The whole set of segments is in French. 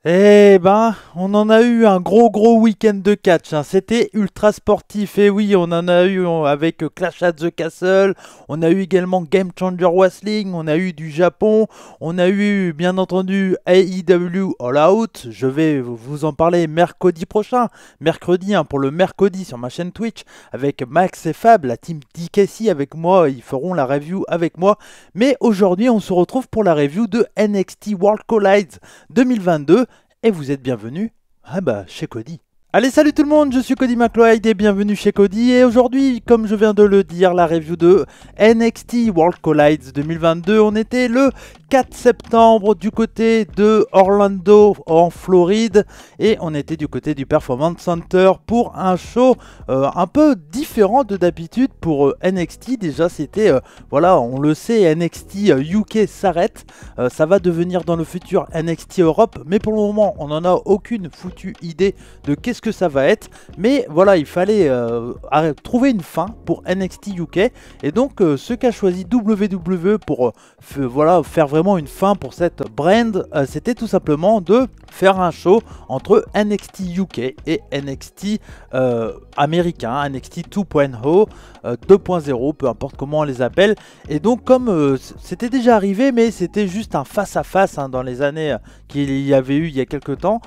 Eh ben, on en a eu un gros week-end de catch, hein. C'était ultra sportif. Et oui, on en a eu avec Clash at the Castle. On a eu également Game Changer Wrestling. On a eu du Japon. On a eu, bien entendu, AEW All Out. Je vais vous en parler mercredi prochain. Mercredi, hein, pour le mercredi sur ma chaîne Twitch. Avec Max et Fab, la team DKC avec moi. Ils feront la review avec moi. Mais aujourd'hui, on se retrouve pour la review de NXT World Collides 2022. Et vous êtes bienvenus chez Cody. Allez, salut tout le monde, je suis Cody McLeod et bienvenue chez Cody. Et aujourd'hui, comme je viens de le dire, la review de NXT World Collides 2022. On était le 4 septembre du côté de Orlando en Floride et on était du côté du Performance Center pour un show un peu différent de d'habitude pour NXT. Déjà, c'était, voilà, on le sait, NXT UK s'arrête. Ça va devenir dans le futur NXT Europe, mais pour le moment, on n'en a aucune foutue idée de qu'est-ce que ça va être. Mais voilà, il fallait trouver une fin pour NXT UK. Et donc, ce qu'a choisi WWE pour voilà, faire vraiment une fin pour cette brand, c'était tout simplement de faire un show entre NXT UK et NXT américain, NXT 2.0, 2.0, peu importe comment on les appelle. Et donc comme c'était déjà arrivé, mais c'était juste un face-à-face dans les années qu'il y avait eu il y a quelques temps,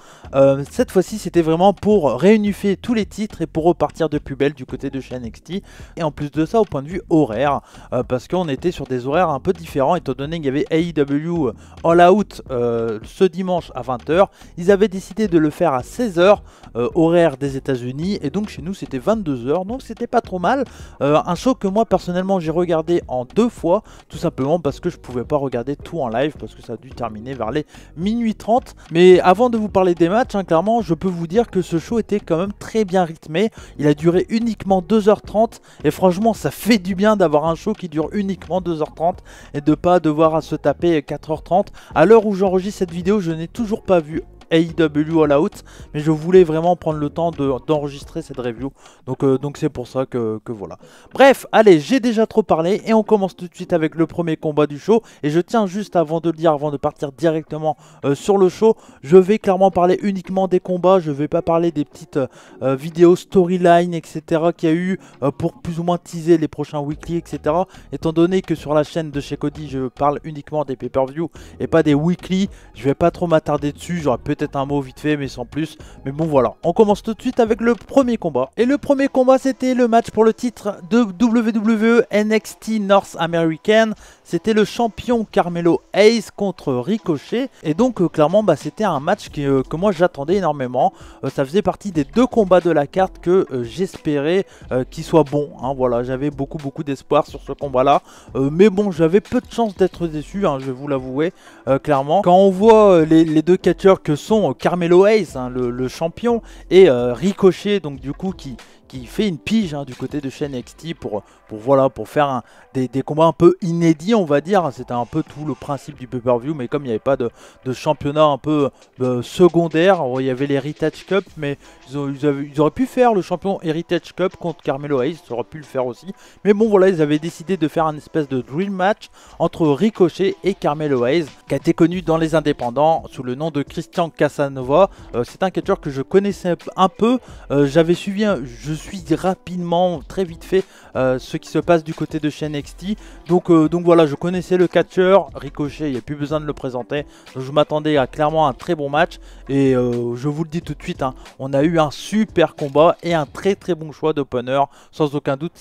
cette fois-ci c'était vraiment pour réunifier tous les titres et pour repartir de plus belle du côté de chez NXT. Et en plus de ça, au point de vue horaire, parce qu'on était sur des horaires un peu différents, étant donné qu'il y avait AEW All Out ce dimanche à 20h. Ils avaient décidé de le faire à 16h, horaire des États-Unis, et donc chez nous c'était 22h, donc c'était pas trop mal. Un show que moi personnellement j'ai regardé en 2 fois, tout simplement parce que je pouvais pas regarder tout en live, parce que ça a dû terminer vers les minuit 30. Mais avant de vous parler des matchs, clairement, je peux vous dire que ce show était quand même très bien rythmé. Il a duré uniquement 2h30, et franchement, ça fait du bien d'avoir un show qui dure uniquement 2h30 et de pas devoir se taper 4h30. À l'heure où j'enregistre cette vidéo, je n'ai toujours pas vu AEW All Out, mais je voulais vraiment prendre le temps d'enregistrer cette review, donc c'est pour ça que voilà. Bref, allez, j'ai déjà trop parlé et on commence tout de suite avec le premier combat du show. Et je tiens juste avant de le dire, avant de partir directement sur le show, je vais clairement parler uniquement des combats. Je vais pas parler des petites vidéos storyline, etc. qu'il y a eu pour plus ou moins teaser les prochains weekly, etc. Étant donné que sur la chaîne de chez Cody, je parle uniquement des pay-per-view et pas des weekly, je vais pas trop m'attarder dessus. J'aurais peut-être un mot vite fait mais sans plus. Mais bon voilà, on commence tout de suite avec le premier combat. Et le premier combat, c'était le match pour le titre de WWE NXT North American. C'était le champion Carmelo Hayes contre Ricochet. Et donc clairement c'était un match que moi j'attendais énormément. Ça faisait partie des 2 combats de la carte que j'espérais qu'il soit bon, voilà, j'avais beaucoup d'espoir sur ce combat là. Mais bon, j'avais peu de chance d'être déçu, je vais vous l'avouer clairement. Quand on voit les 2 catcheurs que sont Carmelo Hayes, le champion, et Ricochet, donc du coup qui fait une pige du côté de chez NXT voilà, pour faire des combats un peu inédits, on va dire. C'était un peu tout le principe du pay-per-view, mais comme il n'y avait pas de championnat un peu secondaire, il y avait l'Heritage Cup, mais ils auraient pu faire le champion Heritage Cup contre Carmelo Hayes, ils auraient pu le faire aussi. Mais bon voilà, ils avaient décidé de faire un espèce de dream match entre Ricochet et Carmelo Hayes, qui a été connu dans les indépendants sous le nom de Christian Casanova. C'est un catcheur que je connaissais un peu, j'avais suivi, je suis rapidement, très vite fait, ce qui se passe du côté de chez NXT. Donc voilà, je connaissais le catcheur Ricochet, il n'y a plus besoin de le présenter. Donc je m'attendais à clairement un très bon match. Et je vous le dis tout de suite, on a eu un super combat et un très bon choix d'opener. Sans aucun doute,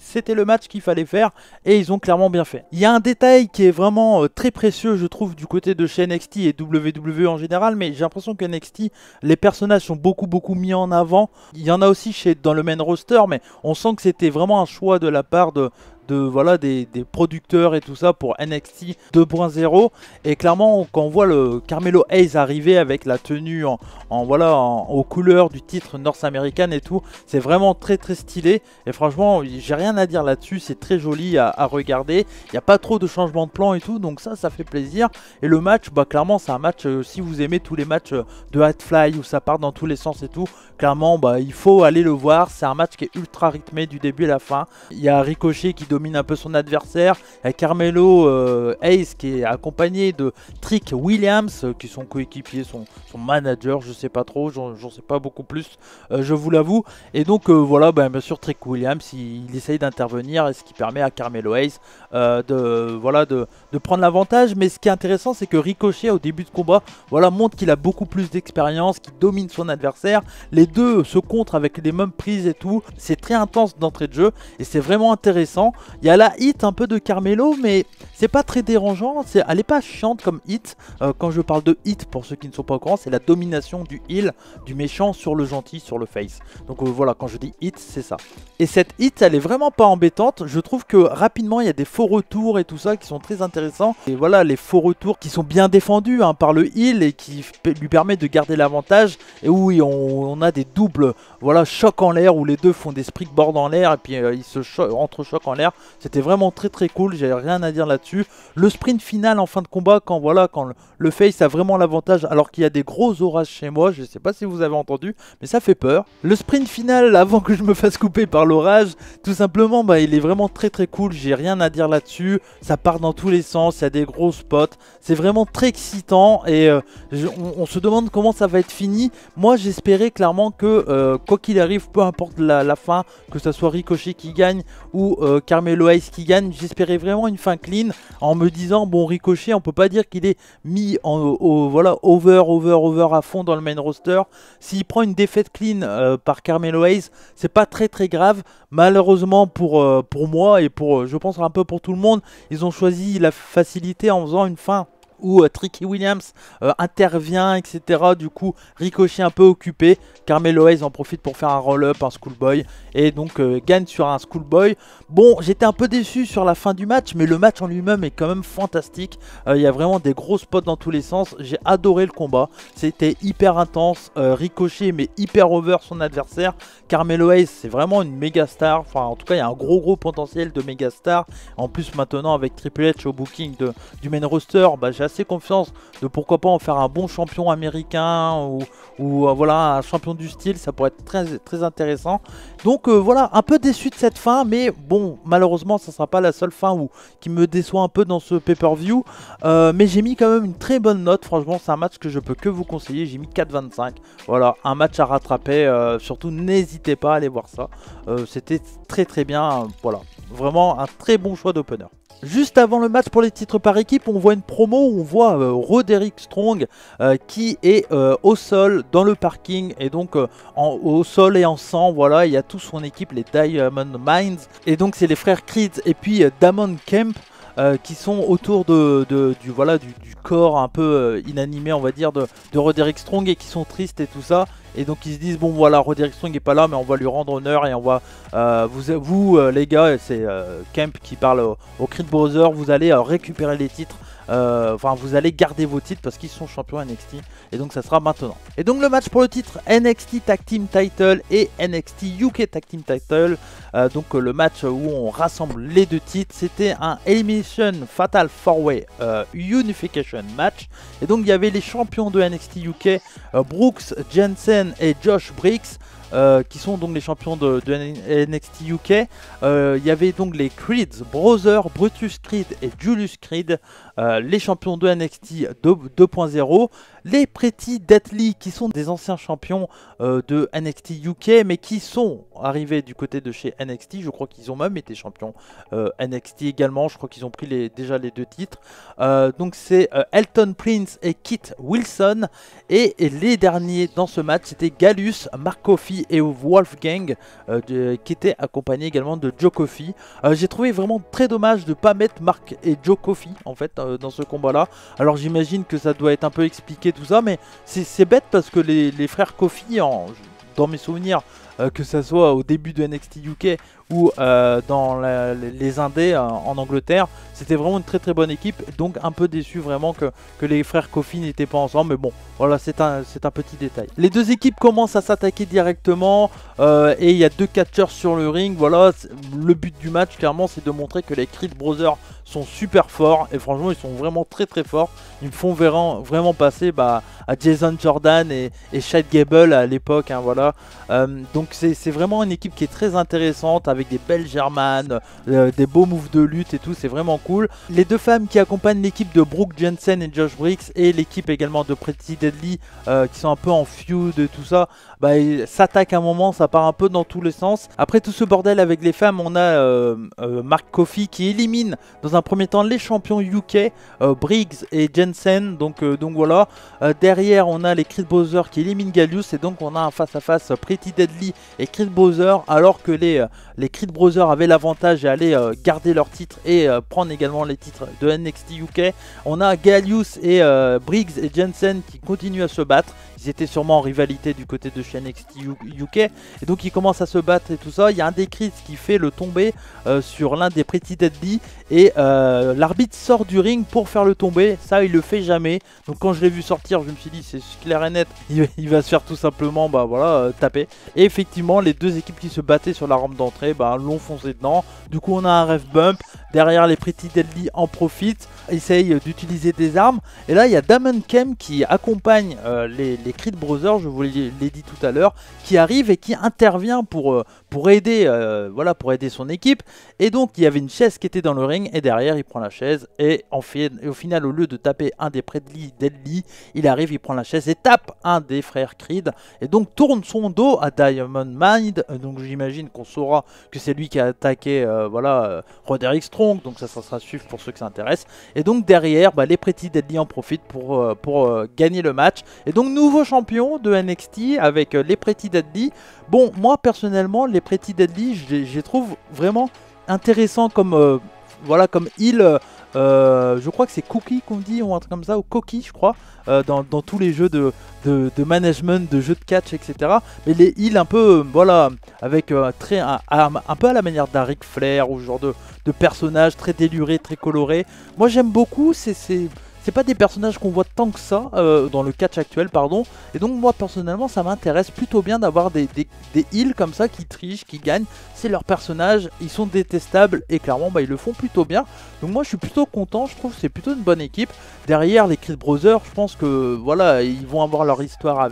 c'était le match qu'il fallait faire et ils ont clairement bien fait. Il y a un détail qui est vraiment très précieux, je trouve, du côté de chez NXT et WWE en général, mais j'ai l'impression que NXT, les personnages sont beaucoup mis en avant. Il y en a aussi dans le main roster, mais on sent que c'était vraiment un choix de la part voilà, des producteurs et tout ça pour NXT 2.0. Et clairement, quand on voit le Carmelo Hayes arriver avec la tenue aux couleurs du titre North American et tout, c'est vraiment très stylé. Et franchement, j'ai rien à dire là-dessus, c'est très joli à regarder. Il n'y a pas trop de changements de plan et tout, donc ça fait plaisir. Et le match, clairement, c'est un match, si vous aimez tous les matchs de Hatfly où ça part dans tous les sens et tout, clairement, il faut aller le voir. C'est un match qui est ultra rythmé du début à la fin. Il y a Ricochet qui domine domine un peu son adversaire. Il y a Carmelo Hayes qui est accompagné de Trick Williams, qui sont coéquipiers, son manager, je sais pas trop, j'en sais pas beaucoup plus, je vous l'avoue. Et donc voilà, bien sûr Trick Williams, il essaye d'intervenir, et ce qui permet à Carmelo Hayes de prendre l'avantage. Mais ce qui est intéressant, c'est que Ricochet au début de combat, voilà, montre qu'il a beaucoup plus d'expérience, qu'il domine son adversaire. Les deux se contrent avec les mêmes prises et tout. C'est très intense d'entrée de jeu et c'est vraiment intéressant. Il y a la hit un peu de Carmelo, mais c'est pas très dérangeant. Elle est pas chiante comme hit. Quand je parle de hit, pour ceux qui ne sont pas au courant, c'est la domination du heal, du méchant sur le gentil, sur le face. Donc voilà, quand je dis hit, c'est ça. Et cette hit, elle est vraiment pas embêtante. Je trouve que rapidement, il y a des faux retours et tout ça qui sont très intéressants. Et voilà, les faux retours qui sont bien défendus hein, par le heal et qui lui permettent de garder l'avantage. Et où on a des doubles voilà, chocs en l'air où les deux font des springboards en l'air et puis ils se entrechoquent en l'air. C'était vraiment très très cool, j'ai rien à dire là-dessus. Le sprint final en fin de combat, quand le face a vraiment l'avantage alors qu'il y a des gros orages chez moi, je sais pas si vous avez entendu, mais ça fait peur. Le sprint final avant que je me fasse couper par l'orage, tout simplement, il est vraiment très très cool, j'ai rien à dire là-dessus. Ça part dans tous les sens, il y a des gros spots, c'est vraiment très excitant et on se demande comment ça va être fini. Moi j'espérais clairement que quoi qu'il arrive, peu importe la fin, que ce soit Ricochet qui gagne ou Carmelo Hayes qui gagne, j'espérais vraiment une fin clean en me disant bon, Ricochet on peut pas dire qu'il est mis voilà, over à fond dans le main roster. S'il prend une défaite clean par Carmelo Hayes, c'est pas très très grave. Malheureusement pour moi et pour je pense un peu pour tout le monde, ils ont choisi la facilité en faisant une fin où Tricky Williams intervient, etc. Du coup, Ricochet un peu occupé. Carmelo Hayes en profite pour faire un roll-up, un schoolboy. Et donc gagne sur un schoolboy. Bon, j'étais un peu déçu sur la fin du match, mais le match en lui-même est quand même fantastique. Il y a vraiment des gros spots dans tous les sens. J'ai adoré le combat. C'était hyper intense. Ricochet mais hyper over son adversaire. Carmelo Hayes, c'est vraiment une méga star. Enfin, en tout cas, il y a un gros potentiel de méga star. En plus, maintenant, avec Triple H au booking du main roster, j'ai assez confiance de pourquoi pas en faire un bon champion américain ou voilà, un champion du style. Ça pourrait être très, très intéressant. Donc voilà, un peu déçu de cette fin, mais bon, malheureusement, ça ne sera pas la seule fin qui me déçoit un peu dans ce pay-per-view. Mais j'ai mis quand même une très bonne note. Franchement, c'est un match que je peux que vous conseiller. J'ai mis 4,25. Voilà, un match à rattraper. Surtout, n'hésitez pas à aller voir ça. C'était très très bien. Voilà, vraiment un très bon choix d'opener. Juste avant le match pour les titres par équipe, on voit une promo où on voit Roderick Strong qui est au sol dans le parking et donc au sol et en sang, voilà, il y a toute son équipe, les Diamond Mines, et donc c'est les frères Creed et puis Damon Kemp qui sont autour du corps un peu inanimé, on va dire, de Roderick Strong et qui sont tristes et tout ça. Et donc ils se disent bon voilà, Roderick Strong est pas là mais on va lui rendre honneur et on va vous les gars, c'est Kemp qui parle aux Creed Brothers, vous allez récupérer les titres. Enfin vous allez garder vos titres parce qu'ils sont champions NXT et donc ça sera maintenant. Et donc le match pour le titre NXT Tag Team Title et NXT UK Tag Team Title, donc le match où on rassemble les deux titres, c'était un Elimination Fatal 4-Way Unification match. Et donc il y avait les champions de NXT UK, Brooks Jensen et Josh Briggs, qui sont donc les champions de NXT UK. Il y avait donc les Creed Brothers, Brutus Creed et Julius Creed, les champions de NXT 2.0. Les Pretty Deadly qui sont des anciens champions de NXT UK mais qui sont arrivés du côté de chez NXT. Je crois qu'ils ont même été champions NXT également. Je crois qu'ils ont pris déjà les deux titres. Donc c'est Elton Prince et Kit Wilson. Et les derniers dans ce match c'était Gallus, Mark Coffey et Wolfgang qui étaient accompagnés également de Joe Coffey. J'ai trouvé vraiment très dommage de ne pas mettre Mark et Joe Coffey en fait dans ce combat là. Alors j'imagine que ça doit être un peu expliqué tout ça, mais c'est bête parce que les frères Coffey, dans mes souvenirs, que ça soit au début de NXT UK ou dans les Indés en Angleterre, c'était vraiment une très très bonne équipe. Donc un peu déçu vraiment que les frères Coffey n'étaient pas ensemble, mais bon voilà, c'est un petit détail. Les deux équipes commencent à s'attaquer directement et il y a deux catcheurs sur le ring. Voilà, le but du match clairement c'est de montrer que les Creed Brothers sont super forts et franchement ils sont vraiment très très forts. Ils me font vraiment passer à Jason Jordan et Chad Gable à l'époque, hein, voilà. Donc c'est vraiment une équipe qui est très intéressante avec des belles germanes, des beaux moves de lutte et tout, c'est vraiment cool. Les deux femmes qui accompagnent l'équipe de Brooke Jensen et Josh Briggs et l'équipe également de Pretty Deadly qui sont un peu en feud et tout ça, s'attaquent à un moment, ça part un peu dans tous les sens. Après tout ce bordel avec les femmes, on a Mark Coffey qui élimine dans un premier temps les champions UK, Briggs et Jensen, donc voilà. Derrière on a les Creed Brothers qui éliminent Gallius et donc on a un face à face Pretty Deadly et Creed Brothers, alors que les Creed Brothers avaient l'avantage et allaient garder leur titre et prendre également les titres de NXT UK. On a Gallius et Briggs et Jensen qui continuent à se battre. Ils étaient sûrement en rivalité du côté de chez NXT UK et donc ils commencent à se battre et tout ça. Il y a un des Creed qui fait le tomber sur l'un des Pretty Deadly et l'arbitre sort du ring pour faire le tomber. Ça il le fait jamais, donc quand je l'ai vu sortir je me suis dit c'est clair et net, il va se faire tout simplement taper. Et effectivement les deux équipes qui se battaient sur la rampe d'entrée l'ont foncé dedans. Du coup on a un ref bump, derrière les Pretty Deadly en profitent, essayent d'utiliser des armes et là il y a Damon Kemp qui accompagne les Creed Brothers, je vous l'ai dit tout à l'heure, qui arrive et qui intervient pour aider pour aider son équipe. Et donc il y avait une chaise qui était dans le ring et derrière il prend la chaise et au final au lieu de taper un des Pretty Deadly, il arrive, il prend la chaise et tape un des frères Creed et donc tourne son dos à Diamond Mind. Donc j'imagine qu'on saura que c'est lui qui a attaqué Roderick Strong, donc ça sera suivre pour ceux que ça intéresse. Et donc derrière les Pretty Deadly en profitent pour gagner le match. Et donc nouveau champion de NXT avec les Pretty Deadly. Bon, moi personnellement les Pretty Deadly je les trouve vraiment intéressants comme comme heel. Je crois que c'est Cookie qu'on dit ou un truc comme ça, ou Cookie je crois, dans tous les jeux de management, de jeux de catch, etc. Mais les heals un peu, avec un peu à la manière d'un Ric Flair ou ce genre de personnages très délurés, très colorés. Moi j'aime beaucoup, c'est pas des personnages qu'on voit tant que ça dans le catch actuel, pardon. Et donc moi personnellement ça m'intéresse plutôt bien d'avoir des heals comme ça qui trichent, qui gagnent. C'est leurs personnages, ils sont détestables et clairement ils le font plutôt bien. Donc moi je suis plutôt content, je trouve que c'est plutôt une bonne équipe. Derrière les Creed Brothers, je pense que ils vont avoir leur histoire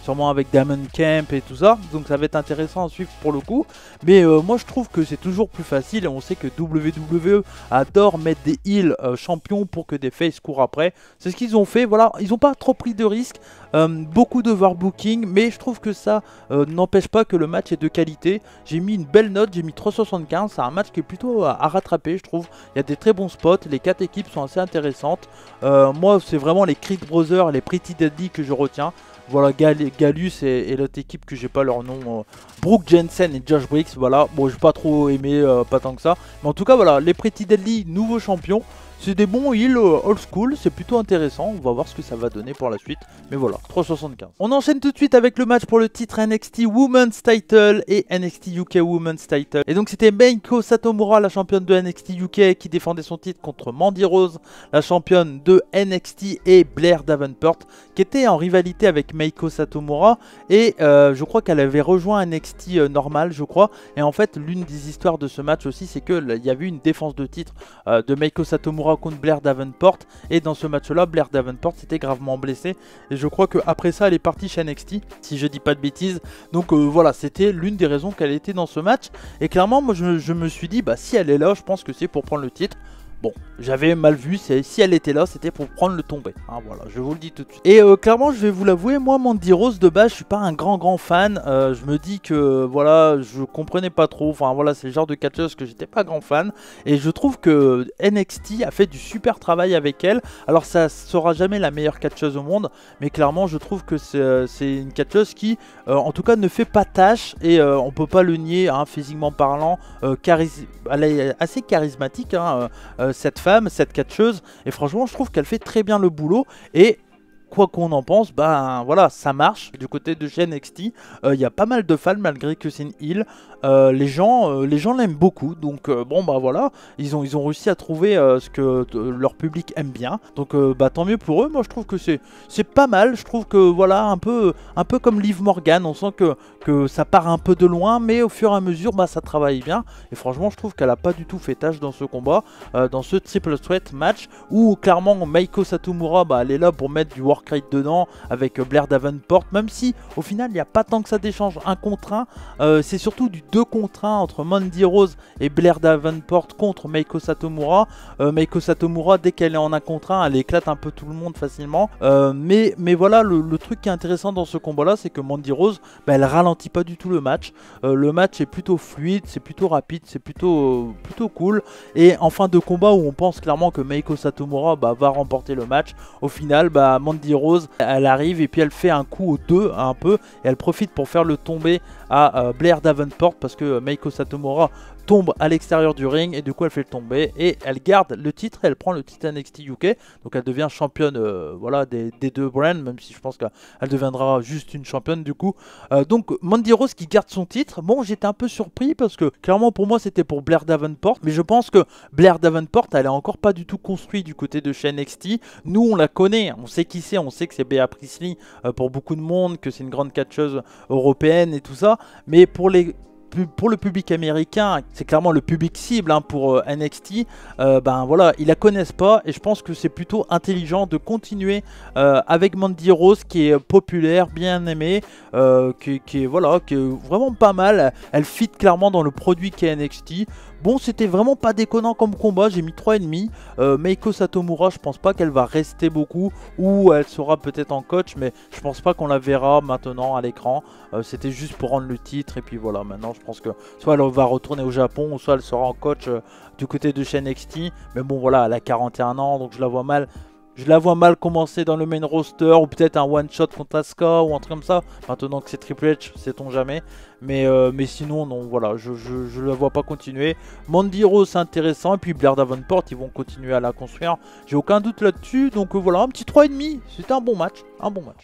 sûrement avec Damon Kemp et tout ça. Donc ça va être intéressant à suivre pour le coup. Mais moi je trouve que c'est toujours plus facile et on sait que WWE adore mettre des heals champions pour que des faces courent après. C'est ce qu'ils ont fait, ils n'ont pas trop pris de risques, beaucoup d'overbooking, mais je trouve que ça n'empêche pas que le match est de qualité. J'ai mis une belle note, j'ai mis 3,75, c'est un match qui est plutôt à rattraper je trouve. Il y a des très bons spots, les 4 équipes sont assez intéressantes. Moi c'est vraiment les Creed Brothers et les Pretty Deadly que je retiens. Voilà, Gallus et l'autre équipe que j'ai pas leur nom, Brooke Jensen et Josh Briggs, voilà. Bon, j'ai pas trop aimé, pas tant que ça. Mais en tout cas, voilà, les Pretty Deadly, nouveaux champions. C'est des bons heals old school, c'est plutôt intéressant. On va voir ce que ça va donner pour la suite. Mais voilà, 3,75. On enchaîne tout de suite avec le match pour le titre NXT Women's Title et NXT UK Women's Title. Et donc c'était Meiko Satomura, la championne de NXT UK, qui défendait son titre contre Mandy Rose, la championne de NXT, et Blair Davenport, qui était en rivalité avec Meiko Satomura. Et je crois qu'elle avait rejoint NXT normal, je crois. Et en fait, l'une des histoires de ce match aussi, c'est qu'il y avait une défense de titre de Meiko Satomura contre Blair Davenport, et dans ce match là Blair Davenport s'était gravement blessée et je crois qu'après ça elle est partie chez NXT si je dis pas de bêtises. Donc voilà, c'était l'une des raisons qu'elle était dans ce match et clairement moi je me suis dit si elle est là, je pense que c'est pour prendre le titre. Bon, j'avais mal vu, si elle était là, c'était pour prendre le tombé. Hein, voilà, je vous le dis tout de suite. Et clairement, je vais vous l'avouer, moi, Mandy Rose, de base, je suis pas un grand fan. Je me dis que, voilà, je comprenais pas trop. Enfin, voilà, c'est le genre de catcheuse que j'étais pas grand fan. Et je trouve que NXT a fait du super travail avec elle. Alors, ça sera jamais la meilleure catcheuse au monde. Mais clairement, je trouve que c'est une catcheuse qui, en tout cas, ne fait pas tâche. Et on peut pas le nier, hein, physiquement parlant. Elle est assez charismatique, hein, cette femme, cette catcheuse, et franchement je trouve qu'elle fait très bien le boulot. Et quoi qu'on en pense, ben voilà, ça marche du côté de chez NXT. Il y a pas mal de fans malgré que c'est une heel. Les gens l'aiment beaucoup, donc bon bah voilà, ils ont réussi à trouver ce que leur public aime bien, donc bah tant mieux pour eux. Moi je trouve que c'est pas mal, je trouve que voilà, un peu comme Liv Morgan, on sent que ça part un peu de loin, mais au fur et à mesure bah ça travaille bien, et franchement je trouve qu'elle a pas du tout fait tâche dans ce combat, dans ce triple threat match, où clairement Meiko Satomura bah elle est là pour mettre du work rate dedans avec Blair Davenport, même si au final il n'y a pas tant que ça d'échange 1 contre 1, c'est surtout du 2 contre 1 entre Mandy Rose et Blair Davenport contre Meiko Satomura. Meiko Satomura, dès qu'elle est en 1 contre 1, elle éclate un peu tout le monde facilement, mais voilà, le truc qui est intéressant dans ce combat là, c'est que Mandy Rose bah, elle ralentit pas du tout le match. Le match est plutôt fluide, c'est plutôt rapide, c'est plutôt cool, et en fin de combat où on pense clairement que Meiko Satomura bah, va remporter le match, au final bah, Mandy Rose elle arrive et puis elle fait un coup au 2 un peu, et elle profite pour faire le tomber à Blair Davenport, parce que Meiko Satomura tombe à l'extérieur du ring, et du coup elle fait le tomber et elle garde le titre, elle prend le titre NXT UK, donc elle devient championne voilà, des deux brands, même si je pense qu'elle deviendra juste une championne du coup. Donc Mandy Rose qui garde son titre. Bon, j'étais un peu surpris parce que clairement pour moi c'était pour Blair Davenport, mais je pense que Blair Davenport elle est encore pas du tout construite du côté de chez NXT. Nous on la connaît, on sait qui c'est, on sait que c'est Bea Priestley pour beaucoup de monde, que c'est une grande catcheuse européenne et tout ça, mais pour le public américain, c'est clairement le public cible hein, pour NXT, ben voilà, ils la connaissent pas, et je pense que c'est plutôt intelligent de continuer avec Mandy Rose qui est populaire, bien aimée, qui est vraiment pas mal. Elle fit clairement dans le produit qu'est NXT. Bon, c'était vraiment pas déconnant comme combat, j'ai mis 3,5. Meiko Satomura, je pense pas qu'elle va rester beaucoup, ou elle sera peut-être en coach, mais je pense pas qu'on la verra maintenant à l'écran. C'était juste pour rendre le titre, et puis voilà, maintenant je pense que soit elle va retourner au Japon, ou soit elle sera en coach du côté de chez NXT. Mais bon voilà, elle a 41 ans, donc je la vois mal. Je la vois mal commencer dans le main roster, ou peut-être un one shot contre Asuka ou un truc comme ça. Maintenant que c'est Triple H, sait-on jamais. Mais sinon, non, voilà, je la vois pas continuer. Mandy Rose, c'est intéressant. Et puis Blair Davenport, ils vont continuer à la construire. J'ai aucun doute là-dessus. Donc voilà, un petit 3,5. C'était un bon match.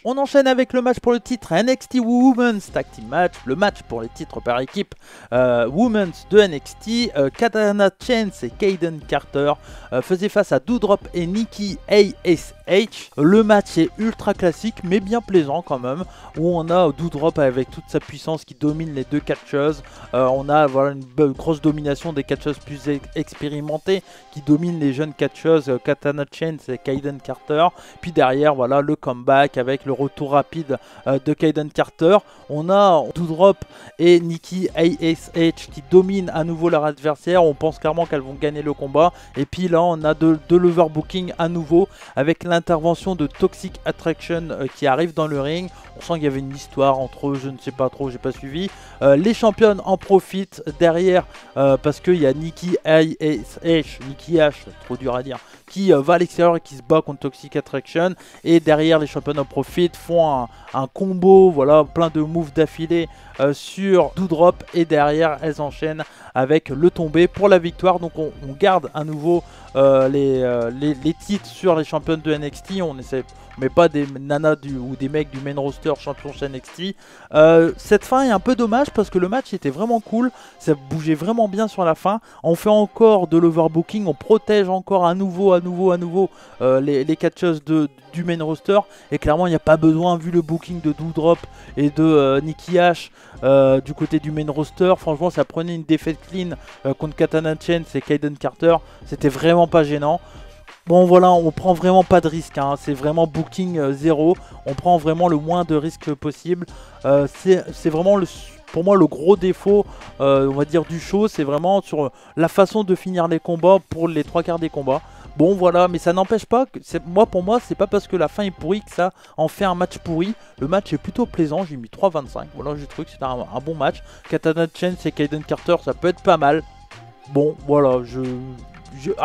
On enchaîne avec le match pour le titre NXT Women's Tag Team Match. Le match pour les titres par équipe Women's de NXT. Katana Chance et Kayden Carter faisaient face à Doudrop et Nikki ASH. Le match est ultra classique mais bien plaisant quand même. Où on a Doudrop avec toute sa puissance qui domine les deux catcheuses. On a voilà, une grosse domination des catcheuses plus expérimentées qui dominent les jeunes catcheuses Katana Chance et Kayden Carter. Puis derrière, voilà le comeback avec le retour rapide de Kayden Carter. On a Doudrop et Nikki ASH qui dominent à nouveau leur adversaire. On pense clairement qu'elles vont gagner le combat. Et puis là, on a de l'overbooking à nouveau avec l'intervention de Toxic Attraction qui arrive dans le ring. On sent qu'il y avait une histoire entre eux, je ne sais pas trop, j'ai pas suivi. Les championnes en profitent derrière parce qu'il y a Nikki H, trop dur à dire, qui va à l'extérieur et qui se bat contre Toxic Attraction. Et derrière, les championnes en profitent, font un combo, voilà, plein de moves d'affilée sur Doudrop. Et derrière, elles enchaînent avec le tombé pour la victoire. Donc on garde à nouveau les titres sur les championnes de NXT. On met pas des nanas ou des mecs du main roster champion chez NXT. Cette fin est un peu dommage parce que le match était vraiment cool, ça bougeait vraiment bien sur la fin. On fait encore de l'overbooking, on protège encore à nouveau les catcheuses du main roster, et clairement il n'y a pas besoin, vu le booking de Doudrop et de Nikki H du côté du main roster. Franchement, ça prenait une défaite clean contre Katana Chance et Kayden Carter, c'était vraiment pas gênant. Bon voilà, on prend vraiment pas de risque, hein. C'est vraiment booking zéro, on prend vraiment le moins de risques possible. C'est vraiment pour moi le gros défaut on va dire du show, c'est vraiment sur la façon de finir les combats pour les 3/4 des combats. Bon voilà, mais ça n'empêche pas que pour moi c'est pas parce que la fin est pourrie que ça en fait un match pourri. Le match est plutôt plaisant, j'ai mis 3,25. Voilà, j'ai trouvé que c'était un bon match. Katana Chance et Kayden Carter, ça peut être pas mal. Bon voilà,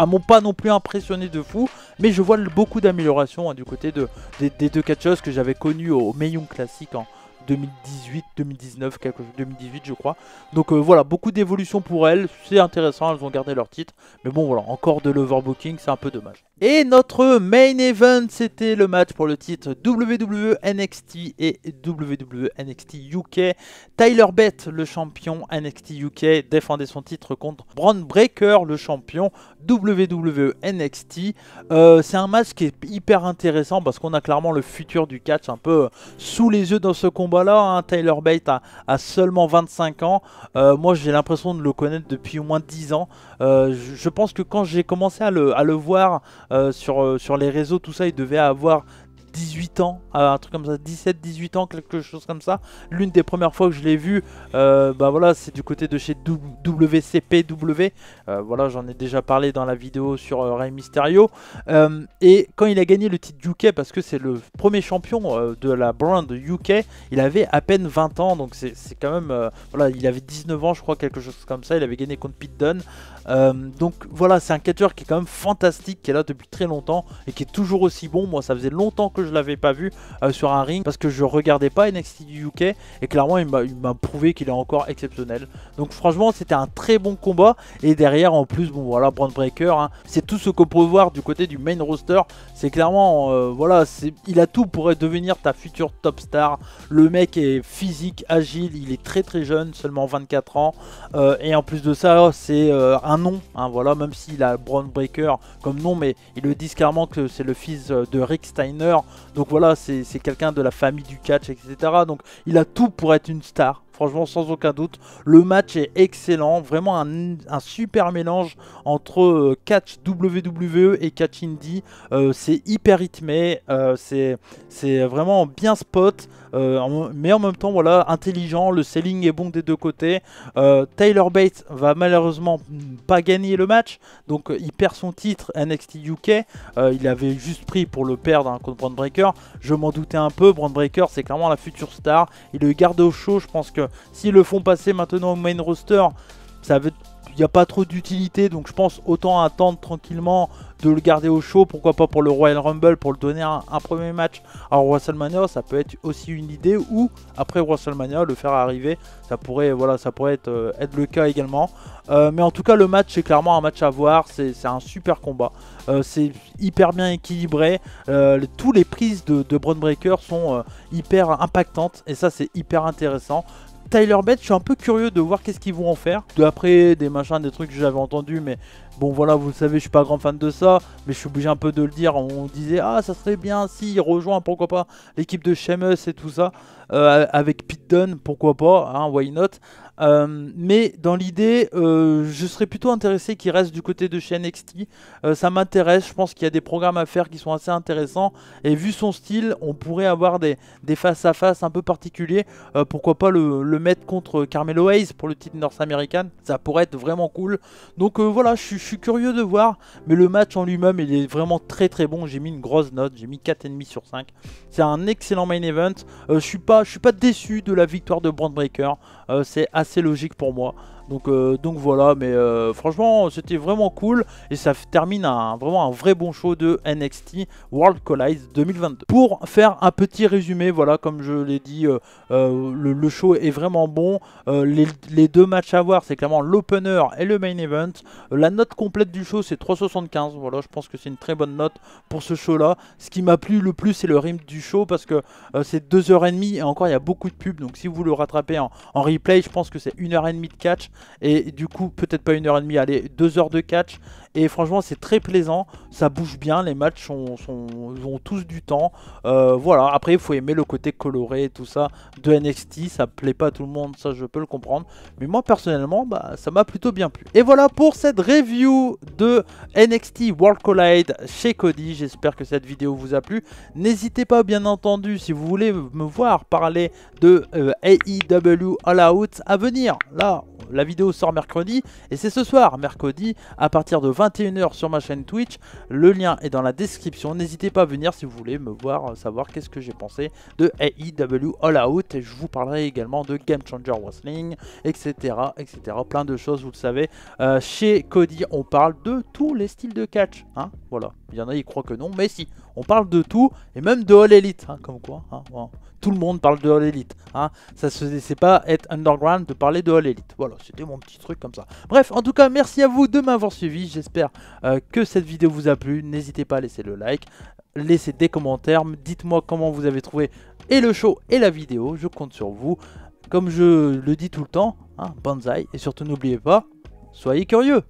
m'ont pas non plus impressionné de fou, mais je vois beaucoup d'améliorations hein, du côté des deux catcheuses que j'avais connues au Mae Young Classic en 2018, 2019, 2018 je crois. Donc voilà, beaucoup d'évolutions pour elles, c'est intéressant, elles ont gardé leur titre, mais bon voilà, encore de l'overbooking, c'est un peu dommage. Et notre main event, c'était le match pour le titre WWE NXT et WWE NXT UK. Tyler Bate, le champion NXT UK, défendait son titre contre Bron Breakker, le champion WWE NXT. C'est un match qui est hyper intéressant parce qu'on a clairement le futur du catch un peu sous les yeux dans ce combat-là. Hein. Tyler Bate a seulement 25 ans. Moi, j'ai l'impression de le connaître depuis au moins 10 ans. Je pense que quand j'ai commencé à le voir sur les réseaux, tout ça, il devait avoir 18 ans, un truc comme ça, 17-18 ans, quelque chose comme ça. L'une des premières fois que je l'ai vu, bah voilà, c'est du côté de chez WCPW. Voilà, j'en ai déjà parlé dans la vidéo sur Rey Mysterio. Et quand il a gagné le titre UK, parce que c'est le premier champion de la brand UK, il avait à peine 20 ans, donc c'est quand même... voilà, il avait 19 ans, je crois, quelque chose comme ça. Il avait gagné contre Pete Dunne. Donc voilà, c'est un catcheur qui est quand même fantastique, qui est là depuis très longtemps et qui est toujours aussi bon. Moi, ça faisait longtemps que je l'avais pas vu sur un ring parce que je regardais pas NXT UK et clairement il m'a prouvé qu'il est encore exceptionnel. Donc franchement, c'était un très bon combat et derrière en plus, bon voilà, Bron Breakker, hein, c'est tout ce qu'on peut voir du côté du main roster. C'est clairement, voilà, il a tout pour devenir ta future top star. Le mec est physique, agile, il est très très jeune, seulement 24 ans et en plus de ça, c'est un nom, hein, voilà, même s'il a Bron Breakker comme nom, mais ils le disent clairement que c'est le fils de Rick Steiner. Donc voilà, c'est quelqu'un de la famille du catch, etc. Donc il a tout pour être une star. Franchement, sans aucun doute, le match est excellent. Vraiment un super mélange entre catch WWE et catch indie. C'est hyper rythmé, c'est vraiment bien spot. Mais en même temps, voilà, intelligent. Le selling est bon des deux côtés. Tyler Bate va malheureusement pas gagner le match. Donc il perd son titre NXT UK. Il avait juste pris pour le perdre hein, contre Bron Breakker. Je m'en doutais un peu. Bron Breakker, c'est clairement la future star. Il le garde au chaud. Je pense que s'ils le font passer maintenant au main roster, il n'y a pas trop d'utilité. Donc je pense autant attendre tranquillement de le garder au chaud. Pourquoi pas pour le Royal Rumble, pour le donner un premier match à WrestleMania. Ça peut être aussi une idée. Ou après WrestleMania, le faire arriver. Ça pourrait, voilà, ça pourrait être le cas également. Mais en tout cas, le match, c'est clairement un match à voir. C'est un super combat. C'est hyper bien équilibré. Tous les prises de Bron Breakker sont hyper impactantes. Et ça, c'est hyper intéressant. Tyler Bate, je suis un peu curieux de voir qu'est-ce qu'ils vont en faire. D'après des machins, des trucs que j'avais entendus, mais bon voilà, vous le savez, je suis pas grand fan de ça, mais je suis obligé un peu de le dire. On disait, ah ça serait bien s'il rejoint, pourquoi pas, l'équipe de Sheamus et tout ça, avec Pete Dunne, pourquoi pas, hein, why not. Mais dans l'idée, je serais plutôt intéressé qu'il reste du côté de chez NXT. Ça m'intéresse, je pense qu'il y a des programmes à faire qui sont assez intéressants. Et vu son style, on pourrait avoir des face-à-face un peu particuliers. Pourquoi pas le mettre contre Carmelo Hayes pour le titre North American. Ça pourrait être vraiment cool. Donc voilà, je suis curieux de voir. Mais le match en lui-même, il est vraiment très très bon. J'ai mis une grosse note, j'ai mis 4,5 sur 5. C'est un excellent main event. Je suis pas déçu de la victoire de Bron Breakker. C'est assez logique pour moi. Donc voilà, mais franchement c'était vraiment cool et ça termine vraiment un vrai bon show de NXT World Collide 2022. Pour faire un petit résumé, voilà, comme je l'ai dit, le show est vraiment bon. Les deux matchs à voir, c'est clairement l'opener et le main event. La note complète du show, c'est 3,75. Voilà, je pense que c'est une très bonne note pour ce show là. Ce qui m'a plu le plus, c'est le rythme du show parce que c'est 2h30 et encore il y a beaucoup de pubs. Donc si vous le rattrapez en replay, je pense que c'est 1h30 de catch. Et du coup, peut-être pas 1h30, allez, 2 heures de catch. Et franchement, c'est très plaisant. Ça bouge bien. Les matchs ont tous du temps. Voilà. Après, il faut aimer le côté coloré et tout ça de NXT. Ça plaît pas à tout le monde. Ça, je peux le comprendre. Mais moi, personnellement, bah, ça m'a plutôt bien plu. Et voilà pour cette review de NXT World Collide chez Cody. J'espère que cette vidéo vous a plu. N'hésitez pas, bien entendu, si vous voulez me voir parler de AEW All Out à venir. Là, la vidéo sort mercredi et c'est ce soir, mercredi, à partir de 21h sur ma chaîne Twitch. Le lien est dans la description. N'hésitez pas à venir si vous voulez me voir, savoir qu'est-ce que j'ai pensé de AEW All Out. Et je vous parlerai également de Game Changer Wrestling, etc. etc. Plein de choses, vous le savez. Chez Cody, on parle de tous les styles de catch. Hein, voilà. Il y en a, ils croient que non, mais si. On parle de tout, et même de All Elite, hein, comme quoi. Hein, voilà. Tout le monde parle de All Elite. Hein. Ça c'est pas être underground de parler de All Elite. Voilà, c'était mon petit truc comme ça. Bref, en tout cas, merci à vous de m'avoir suivi. J'espère que cette vidéo vous a plu. N'hésitez pas à laisser le like, laissez des commentaires. Dites-moi comment vous avez trouvé et le show et la vidéo. Je compte sur vous. Comme je le dis tout le temps, hein, banzai. Et surtout, n'oubliez pas, soyez curieux.